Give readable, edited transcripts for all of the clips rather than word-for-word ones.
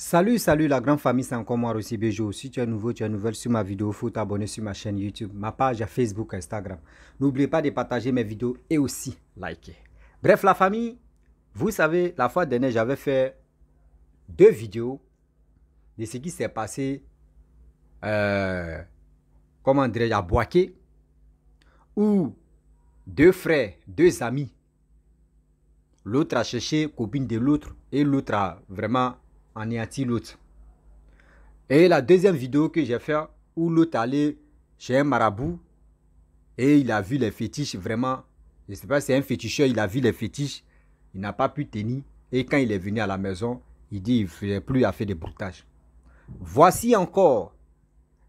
Salut la grande famille, c'est encore moi Rossi Bejo. Si tu es nouveau, tu es nouvelle sur ma vidéo, il faut t'abonner sur ma chaîne YouTube, ma page Facebook, Instagram. N'oubliez pas de partager mes vidéos et aussi liker. Bref la famille, vous savez, la fois dernière j'avais fait 2 vidéos de ce qui s'est passé, comment dirais-je, à Boaké, où 2 frères, 2 amis, l'autre a cherché copine de l'autre et l'autre a vraiment anéanti l'autre. Et la deuxième vidéo que j'ai fait où l'autre allait chez un marabout et il a vu les fétiches vraiment. Je ne sais pas si c'est un féticheur, il a vu les fétiches, il n'a pas pu tenir. Et quand il est venu à la maison, il dit qu'il ne faisait plus à faire de broutage. Voici encore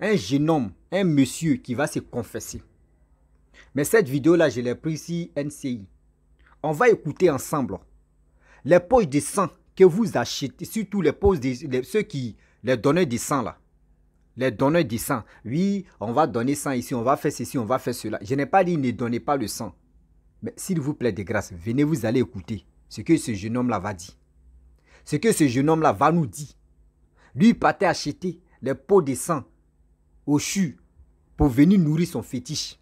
un jeune homme, un monsieur qui va se confesser. Mais cette vidéo-là, je l'ai prise ici, NCI. On va écouter ensemble les poches de sang que vous achetez, surtout les poches de ceux qui, les donneurs de sang là. Les donneurs de sang. Oui, on va donner sang ici, on va faire ceci, on va faire cela. Je n'ai pas dit ne donnez pas le sang. Mais s'il vous plaît de grâce, venez vous allez écouter ce que ce jeune homme là va dire. Ce que ce jeune homme là va nous dire. Lui il partait acheter les pots de sang au CHU pour venir nourrir son fétiche.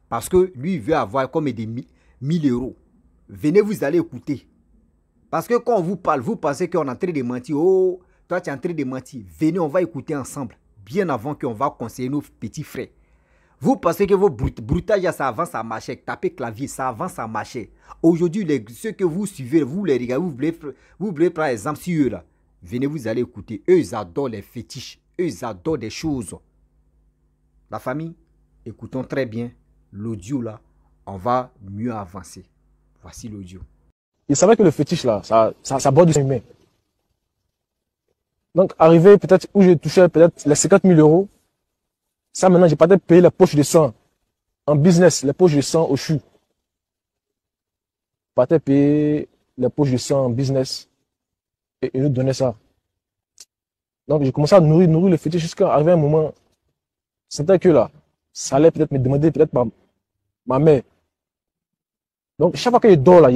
Parce que lui il veut avoir comme des 1000 euros. Venez vous allez écouter. Parce que quand on vous parle, vous pensez qu'on est en train de mentir. Oh, toi tu es en train de mentir. Venez, on va écouter ensemble. Bien avant qu'on va conseiller nos petits frères. Vous pensez que vos broutages, ça avance à marcher. Tapez clavier, ça avance à marcher. Aujourd'hui, ceux que vous suivez, vous les regardez, vous voulez prendre exemple sur eux là. Venez, vous allez écouter. Eux, ils adorent les fétiches. Eux, ils adorent des choses. La famille, écoutons très bien l'audio là. On va mieux avancer. Voici l'audio. Il savait que le fétiche là, ça borde du sang humain. Donc, arrivé peut-être où j'ai touché peut-être les 50 000 euros, ça maintenant, j'ai peut-être payé les poches de sang en business, les poches de sang au CHU. Peut-être payer les poches de sang en business et nous donner ça. Donc, j'ai commencé à nourrir le fétiche jusqu'à arriver un moment, c'était que là, ça allait peut-être me demander peut-être ma mère. Donc, chaque fois qu'il dort là,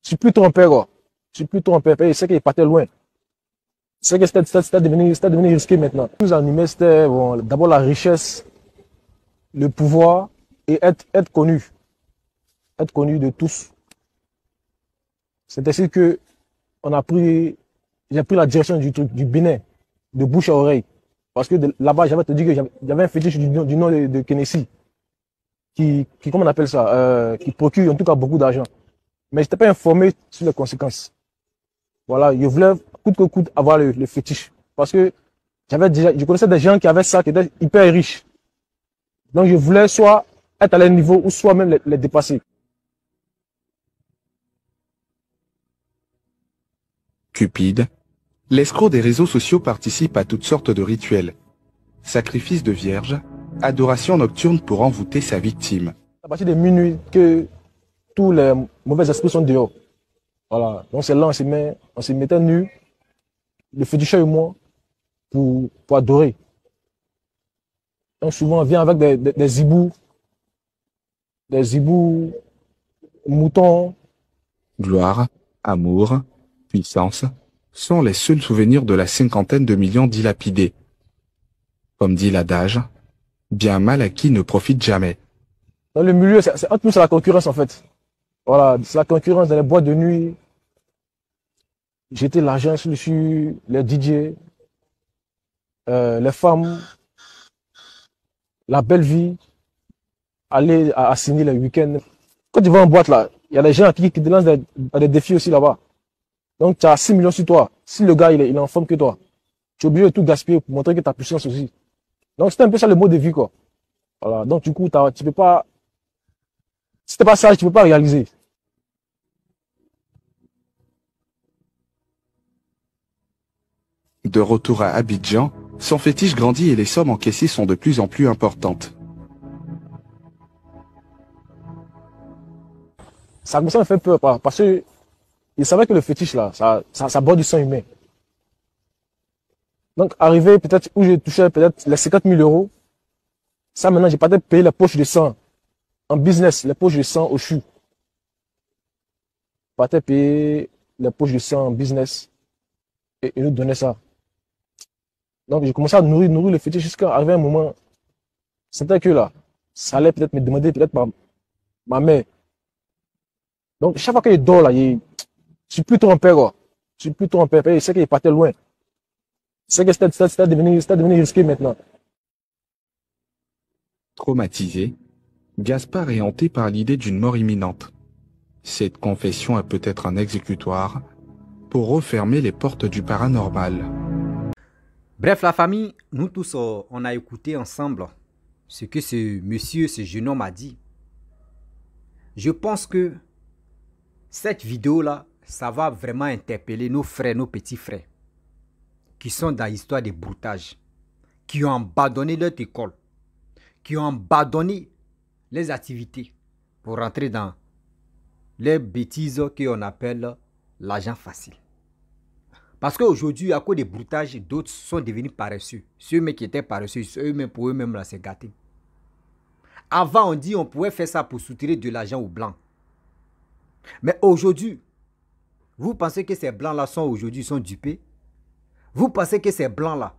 je suis plus trompé, quoi. Je suis plus trompé. Je sais qu'il partait loin. C'est que c'était devenu risqué maintenant. Ce qui nous animait, c'était bon, d'abord la richesse, le pouvoir et être connu. Être connu de tous. C'est ainsi que j'ai pris la direction du truc, du Bénin, de bouche à oreille. Parce que là-bas, j'avais te dit que j'avais un fétiche du nom de Kenessi. Qui, comment on appelle ça, qui procure en tout cas beaucoup d'argent. Mais je n'étais pas informé sur les conséquences. Voilà, je voulais coûte que coûte avoir le fétiche. Parce que je connaissais des gens qui avaient ça, qui étaient hyper riches. Donc je voulais soit être à leur niveau ou soit même les dépasser. Cupide. L'escroc des réseaux sociaux participe à toutes sortes de rituels. Sacrifice de vierges, adoration nocturne pour envoûter sa victime. À partir de minuit que tous les mauvais esprits sont dehors. Voilà. Donc c'est là on se mettait nus, le féticheur et moi, pour adorer. Donc souvent on vient avec des hiboux, moutons. Gloire, amour, puissance sont les seuls souvenirs de la 50aine de millions dilapidés. Comme dit l'adage, bien mal acquis ne profite jamais. Dans le milieu, entre nous c'est la concurrence en fait. Voilà, c'est la concurrence dans les boîtes de nuit. J'étais l'argent sur les DJ, les femmes, la belle vie, aller à signer les week-ends. Quand tu vas en boîte là, il y a des gens qui te lancent des défis aussi là-bas. Donc tu as 6 millions sur toi. Si le gars il est en forme que toi, tu es obligé de tout gaspiller pour montrer que tu as puissance aussi. Donc c'était un peu ça le mode de vie quoi. Voilà, donc du coup tu peux pas, si t'es pas sage, tu peux pas réaliser. De retour à Abidjan, son fétiche grandit et les sommes encaissées sont de plus en plus importantes. Ça me fait peur parce que il savait que le fétiche là, ça borde du sang humain. Donc arrivé peut-être où j'ai touché peut-être les 50 000 euros, ça maintenant j'ai peut-être payé les poches de sang en business, les poches de sang au CHU. Peut-être payer les poches de sang en business et nous donner ça. Donc, j'ai commencé à nourrir le fétiche jusqu'à arriver un moment. C'était que là, ça allait peut-être me demander peut-être ma mère. Donc, chaque fois qu'il dort là, je suis plus trompé, quoi. Je suis plus trompé. Il sait qu'il partait loin. C'est que c'était devenu risqué maintenant. Traumatisé, Gaspard est hanté par l'idée d'une mort imminente. Cette confession est peut-être un exécutoire pour refermer les portes du paranormal. Bref, la famille, nous tous, on a écouté ensemble ce que ce monsieur, ce jeune homme a dit. Je pense que cette vidéo-là, ça va vraiment interpeller nos frères, nos petits frères, qui sont dans l'histoire des broutages, qui ont abandonné leur école, qui ont abandonné les activités pour rentrer dans les bêtises qu'on appelle l'argent facile. Parce qu'aujourd'hui, à cause des broutages, d'autres sont devenus paresseux. Ceux qui étaient paresseux, eux-mêmes pour eux-mêmes, là, c'est gâté. Avant, on dit on pouvait faire ça pour soutirer de l'argent aux blancs. Mais aujourd'hui, vous pensez que ces blancs-là sont aujourd'hui sont dupés? Vous pensez que ces blancs-là,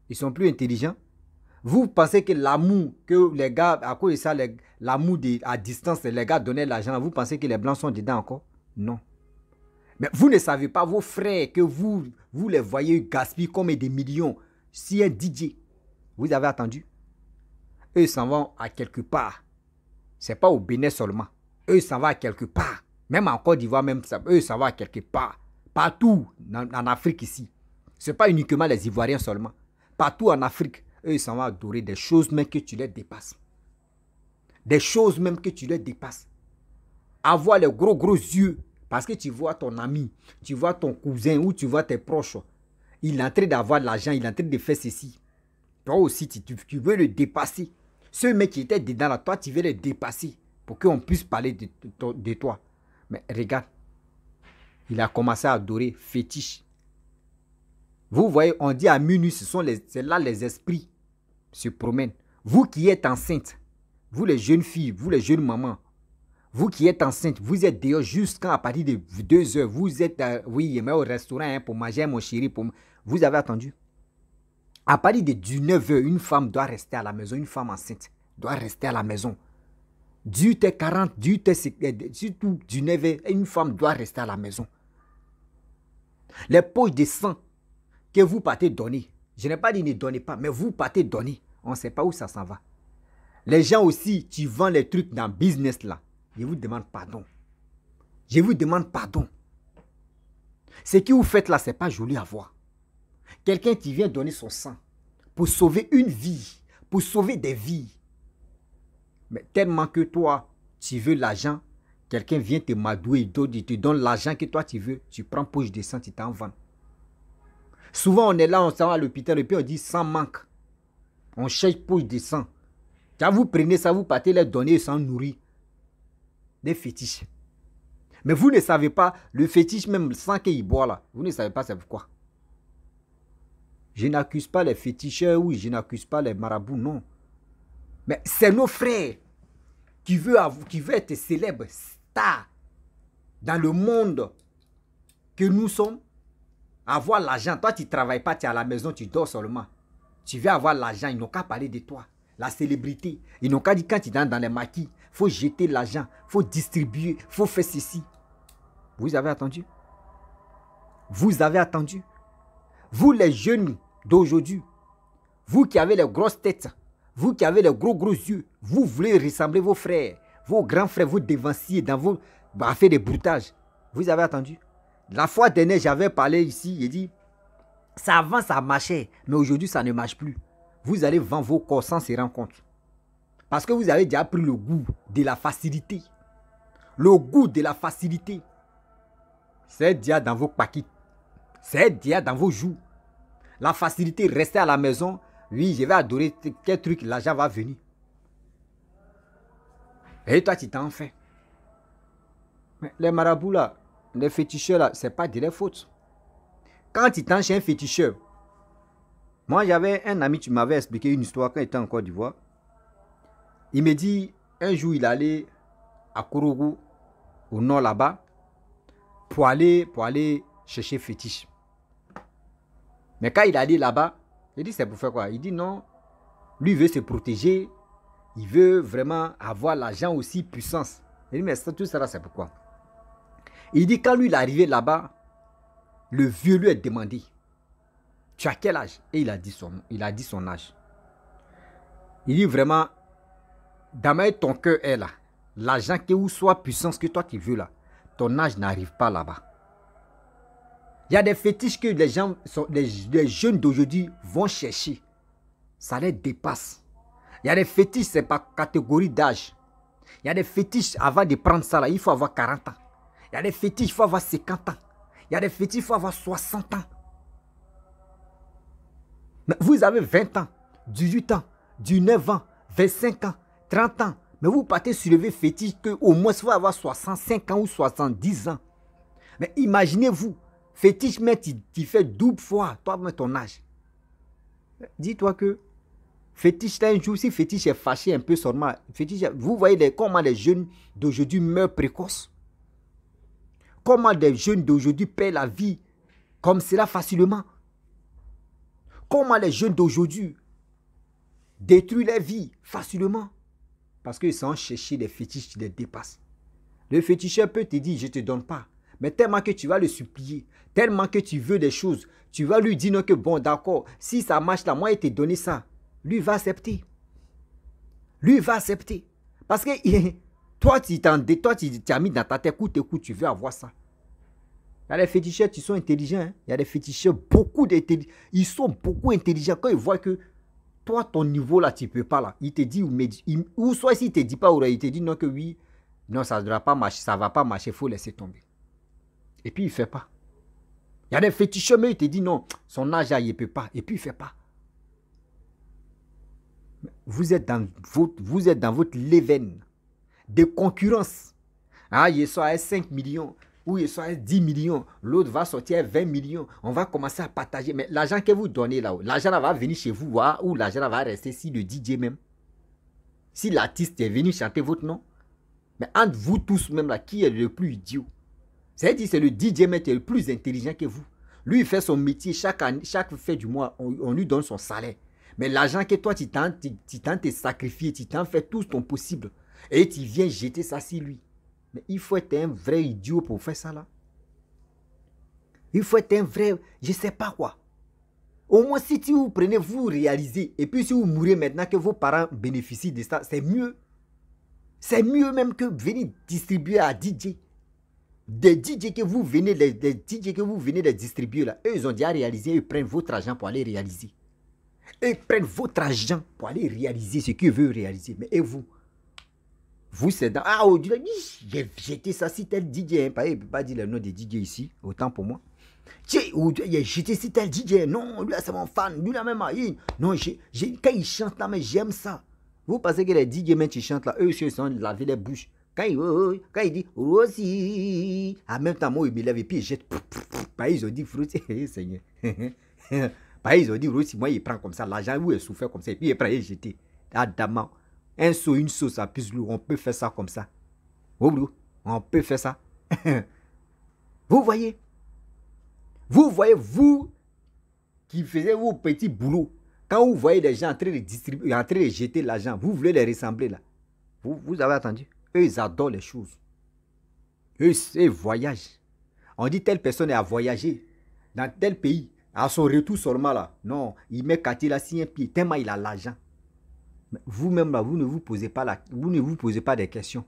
ils sont plus intelligents? Vous pensez que l'amour que les gars, à cause de ça, l'amour à distance, les gars donnaient l'argent, vous pensez que les blancs sont dedans encore? Non. Mais vous ne savez pas, vos frères, que vous les voyez gaspiller comme des millions. Si un DJ, vous avez attendu? Eux s'en vont à quelque part. Ce n'est pas au Bénin seulement. Eux s'en vont à quelque part. Même en Côte d'Ivoire, même eux s'en vont à quelque part. Partout en Afrique ici. Ce n'est pas uniquement les Ivoiriens seulement. Partout en Afrique, eux s'en vont adorer des choses même que tu les dépasses. Des choses même que tu les dépasses. Avoir les gros yeux. Parce que tu vois ton ami, tu vois ton cousin ou tu vois tes proches. Il est en train d'avoir de l'argent, il est en train de faire ceci. Toi aussi, tu veux le dépasser. Ceux mecs qui étaient dedans là, toi, tu veux les dépasser pour qu'on puisse parler de toi. Mais regarde, il a commencé à adorer fétiche. Vous voyez, on dit à minuit, c'est là les esprits se promènent. Vous qui êtes enceinte, vous les jeunes filles, vous les jeunes mamans, vous qui êtes enceinte, vous êtes dehors jusqu'à partir de 2 heures. Vous êtes, oui, mais au restaurant hein, pour manger, mon chéri. Vous avez attendu. À partir de 19 heures, une femme doit rester à la maison. Une femme enceinte doit rester à la maison. Du 40, surtout du 9 heures, une femme doit rester à la maison. Les poches de sang que vous partez donner, je n'ai pas dit ne donnez pas, mais vous partez donner. On ne sait pas où ça s'en va. Les gens aussi, tu vends les trucs dans le business là. Je vous demande pardon. Je vous demande pardon. Ce que vous faites là, ce n'est pas joli à voir. Quelqu'un qui vient donner son sang pour sauver une vie, pour sauver des vies. Mais tellement que toi, tu veux l'argent, quelqu'un vient te madouer, il te donne l'argent que toi tu veux, tu prends poche de sang, tu t'en vends. Souvent on est là, on s'en va à l'hôpital et puis on dit sang manque. On cherche poche de sang. Quand vous prenez ça, vous partez les donner sans nourrir. Des fétiches. Mais vous ne savez pas, le fétiche même sans qu'il boit là, vous ne savez pas c'est pourquoi. Je n'accuse pas les féticheurs, oui, je n'accuse pas les marabouts, non. Mais c'est nos frères qui veulent être célèbres, stars, dans le monde que nous sommes, avoir l'argent. Toi, tu ne travailles pas, tu es à la maison, tu dors seulement. Tu veux avoir l'argent, ils n'ont qu'à parler de toi. La célébrité, ils n'ont qu'à dire quand tu es dans les maquis, il faut jeter l'argent, il faut distribuer, il faut faire ceci. Vous avez attendu? Vous avez attendu? Vous les jeunes d'aujourd'hui, vous qui avez les grosses têtes, vous qui avez les gros yeux, vous voulez ressembler vos frères, vos grands frères, vos dévanciers dans vos affaires de broutage. Vous avez attendu? La fois dernière, j'avais parlé ici, j'ai dit, ça avant ça marchait, mais aujourd'hui ça ne marche plus. Vous allez vendre vos corps sans se rendre compte. Parce que vous avez déjà pris le goût de la facilité. Le goût de la facilité. C'est déjà dans vos paquets. C'est déjà dans vos joues. La facilité, rester à la maison. Oui, je vais adorer quel truc, l'argent va venir. Et toi, tu t'en fais. Mais les marabouts là, les féticheurs là, ce n'est pas de leur faute. Quand tu t'en chez un féticheur, moi j'avais un ami, tu m'avais expliqué une histoire quand il était en Côte d'Ivoire. Il me dit, un jour il allait à Kourougou, au nord là-bas, pour aller chercher fétiche. Mais quand il a dit là-bas, il dit c'est pour faire quoi? Il dit non, lui veut se protéger, il veut vraiment avoir l'argent aussi, puissance. Il dit mais tout ça là c'est pourquoi? Il dit quand lui il est arrivé là-bas, le vieux lui a demandé, tu as quel âge? Et il a dit son âge. Il dit vraiment, dans ton cœur est là. L'argent que ou soit puissance que toi tu veux là, ton âge n'arrive pas là-bas. Il y a des fétiches que les gens, les jeunes d'aujourd'hui vont chercher. Ça les dépasse. Il y a des fétiches, c'est par catégorie d'âge. Il y a des fétiches, avant de prendre ça là, il faut avoir 40 ans. Il y a des fétiches, il faut avoir 50 ans. Il y a des fétiches, il faut avoir 60 ans. Mais vous avez 20 ans, 18 ans, 19 ans, 25 ans, 30 ans. Mais vous partez soulever fétiche qu'au moins il faut avoir 65 ans ou 70 ans. Mais imaginez-vous, fétiche, mais tu fais double fois, toi, mais ton âge. Dis-toi que fétiche, là, un jour, si fétiche est fâché un peu seulement, fétiche, vous voyez comment les jeunes d'aujourd'hui meurent précoces. Comment les jeunes d'aujourd'hui perdent la vie comme cela facilement. Comment les jeunes d'aujourd'hui détruisent leur vie facilement. Parce qu'ils sont chercher des fétiches qui les dépassent. Le féticheur peut te dire, je ne te donne pas. Mais tellement que tu vas le supplier, tellement que tu veux des choses, tu vas lui dire non que bon, d'accord, si ça marche là, moi, il t'a donné ça. Lui va accepter. Lui va accepter. Parce que toi, tu as mis dans ta tête, écoute, tu veux avoir ça. Il y a des féticheurs qui sont intelligents. Hein? Il y a des féticheurs, beaucoup d'intelligents. Ils sont beaucoup intelligents. Quand ils voient que toi, ton niveau là, tu ne peux pas là. Il te dit, ou soit s'il ne te dit pas, il te dit non que oui, non, ça ne va pas marcher, ça ne va pas marcher, il faut laisser tomber. Et puis il ne fait pas. Il y a des féticheurs, mais il te dit non, son âge là, il ne peut pas. Et puis il ne fait pas. Vous êtes dans votre leven de concurrence. Ah, il soit à 5 millions, ou il soit à 10 millions, l'autre va sortir à 20 millions. On va commencer à partager. Mais l'argent que vous donnez là, l'argent va venir chez vous, ou l'argent va rester si le DJ même. Si l'artiste est venu chanter votre nom. Mais entre vous tous même là, qui est le plus idiot? C'est-à-dire c'est le DJ même qui est le plus intelligent que vous. Lui, il fait son métier, chaque fin du mois, on lui donne son salaire. Mais l'argent que toi, tu t'en te sacrifier, tu t'en fais tout ton possible. Et tu viens jeter ça sur lui. Mais il faut être un vrai idiot pour faire ça là. Il faut être un vrai, je ne sais pas quoi. Au moins si vous prenez, vous réalisez. Et puis si vous mourrez maintenant que vos parents bénéficient de ça, c'est mieux. C'est mieux même que venir distribuer à DJ. Des DJ que vous venez, des DJ que vous venez de distribuer là, eux ils ont déjà réalisé, ils prennent votre argent pour aller réaliser. Ils prennent votre argent pour aller réaliser ce qu'ils veulent réaliser. Mais et vous? Vous, c'est dans... Ah, j'ai jeté ça si tel DJ. Hein. Il ne peut pas dire le nom des DJ ici. Autant pour moi. J'ai jeté si tel DJ. Non, lui, c'est mon fan. Lui, là, même. Non, quand il chante là, mais j'aime ça. Vous pensez que les DJ, même, qui chantent là, eux, ils sont laver les bouches. Quand il dit Rossi, en même temps, moi, il me lève et puis il jette. Ils ont dit Frutti. Seigneur. Ils ont dit Rossi, moi, il prend comme ça. L'argent, où il souffre comme ça. Et puis il prend et il jette. Adamant. Un seau, une sauce à plus lourd, on peut faire ça comme ça. Oh, on peut faire ça. Vous voyez, vous qui faisiez vos petits boulots, quand vous voyez des gens en train de distribuer, en train de jeter l'argent, vous voulez les ressembler là. Vous avez attendu. Eux, ils adorent les choses. Eux, ils voyagent. On dit telle personne est à voyager dans tel pays. À son retour seulement là. Non, il met quartier là, si un pied, tellement il a l'argent. Vous-même là, vous ne vous posez pas des questions.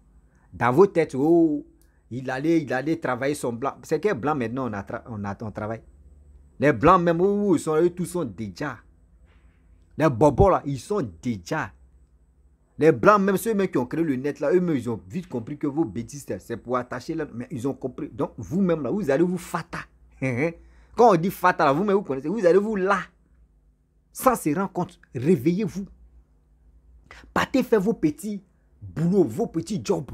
Dans vos têtes, oh, il allait travailler son blanc. C'est quel blanc maintenant on travaille? Les blancs même, oh, eux tous sont déjà. Les bobos là, ils sont déjà. Les blancs, même ceux qui ont créé le net là, eux-mêmes, ils ont vite compris que vos bêtises, c'est pour attacher là. Mais ils ont compris. Donc, vous-même là, vous allez vous fata. Quand on dit fata là, vous-même vous connaissez, vous allez vous là. Sans se rendre compte, réveillez-vous. Partez faire vos petits boulots, vos petits jobs.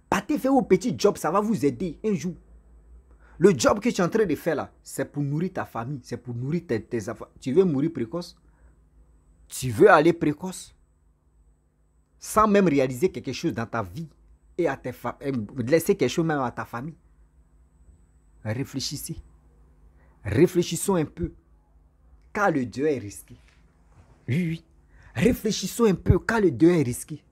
Partez faire vos petits jobs, ça va vous aider un jour. Le job que tu es en train de faire là, c'est pour nourrir ta famille, c'est pour nourrir tes enfants. Tu veux mourir précoce? Tu veux aller précoce? Sans même réaliser quelque chose dans ta vie et à tes laisser quelque chose même à ta famille. Réfléchissez. Réfléchissons un peu. car le dehors est risqué. Oui, oui. Réfléchissons un peu, car le dehors est risqué.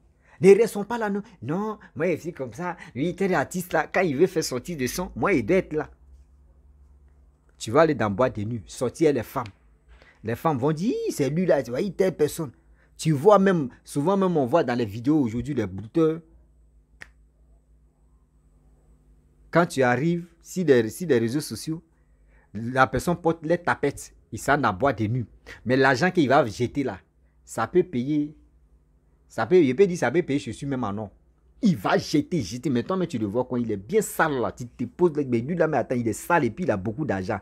Ne restons pas là, non. Non, moi, je suis comme ça. Lui, tel artiste là, quand il veut faire sortir de son, moi, il doit être là. Tu vas aller dans boîte de nuit, sortir les femmes. Les femmes vont dire, c'est lui là, tu vois, telle personne. Tu vois même, souvent même on voit dans les vidéos aujourd'hui, les brouteurs. Quand tu arrives sur les réseaux sociaux, la personne porte les tapettes. Il s'en a boîte de nuit. Mais l'argent qu'il va jeter là, ça peut payer. Il peut dire ça peut payer, je suis même en or. Il va jeter. Mais toi, mais tu le vois quand il est bien sale là. Tu te poses, mais lui là, mais attends, il est sale et puis il a beaucoup d'argent.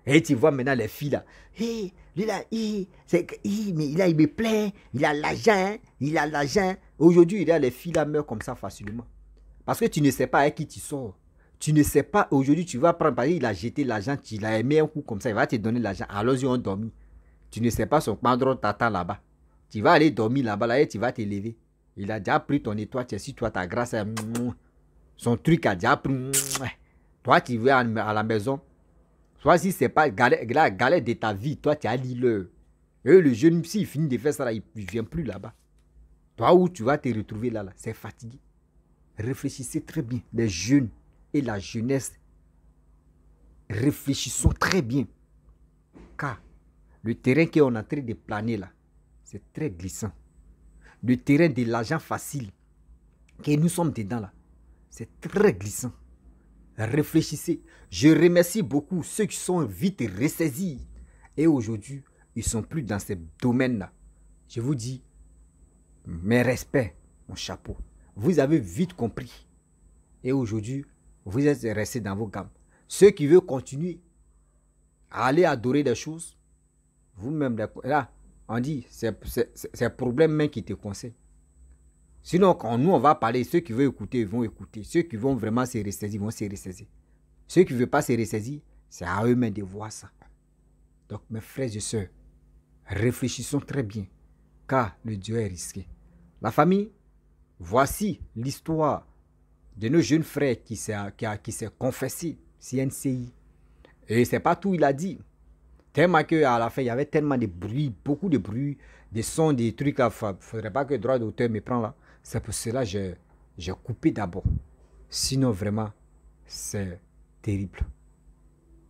Et tu vois maintenant les filles là. Hey, lui là, mais là, il me plaît. Il a l'argent. Hein, il a l'argent. Aujourd'hui, les filles là meurent comme ça facilement. Parce que tu ne sais pas avec qui tu sors. Tu ne sais pas, aujourd'hui, tu vas prendre, par exemple, il a jeté l'argent, il a aimé un coup comme ça, il va te donner l'argent. Alors, ils ont dormi. Tu ne sais pas son padron t'attend là-bas. Tu vas aller dormir là-bas, là, et tu vas te lever. Il a déjà pris ton étoile, tu es sur toi, ta grâce. Son truc a déjà pris. Toi, tu vas à la maison. Soit si ce n'est pas la galère de ta vie, toi, tu as dit le. Et le jeune, s'il finit de faire ça, là, il ne vient plus là-bas. Toi, où tu vas te retrouver là, c'est fatigué. Réfléchissez très bien, les jeunes et la jeunesse. Réfléchissons très bien. Car le terrain qu'on est en train de planer là, c'est très glissant. Le terrain de l'argent facile que nous sommes dedans là, c'est très glissant. Réfléchissez. Je remercie beaucoup ceux qui sont vite ressaisis. Et aujourd'hui, ils ne sont plus dans ce domaine-là. Je vous dis, mes respects, mon chapeau. Vous avez vite compris. Et aujourd'hui, vous êtes restés dans vos gammes. Ceux qui veulent continuer à aller adorer des choses, vous-même, là, on dit, c'est le problème même qui te conseille. Sinon, quand nous, on va parler, ceux qui veulent écouter, ils vont écouter. Ceux qui vont vraiment se ressaisir, vont se ressaisir. Ceux qui ne veulent pas se ressaisir, c'est à eux-mêmes de voir ça. Donc, mes frères et sœurs, réfléchissons très bien, car le Dieu est risqué. La famille, voici l'histoire de nos jeunes frères qui s'est confessé, CNCI. Et c'est pas tout, il a dit. Tellement qu'à la fin, il y avait tellement de bruit, beaucoup de bruit, des sons, des trucs. Il ne faudrait pas que le droit d'auteur me prenne là. C'est pour cela que j'ai coupé d'abord. Sinon, vraiment, c'est terrible.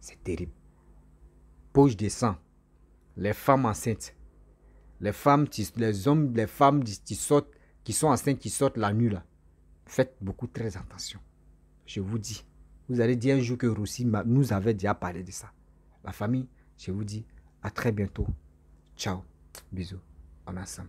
C'est terrible. Poche de sang. Les femmes enceintes. Les femmes, les hommes, les femmes qui sont enceintes, qui sortent la nuit là. Faites beaucoup très attention. Je vous dis. Vous allez dire un jour que Roussi nous avait déjà parlé de ça. La famille, je vous dis à très bientôt. Ciao. Bisous. On est ensemble.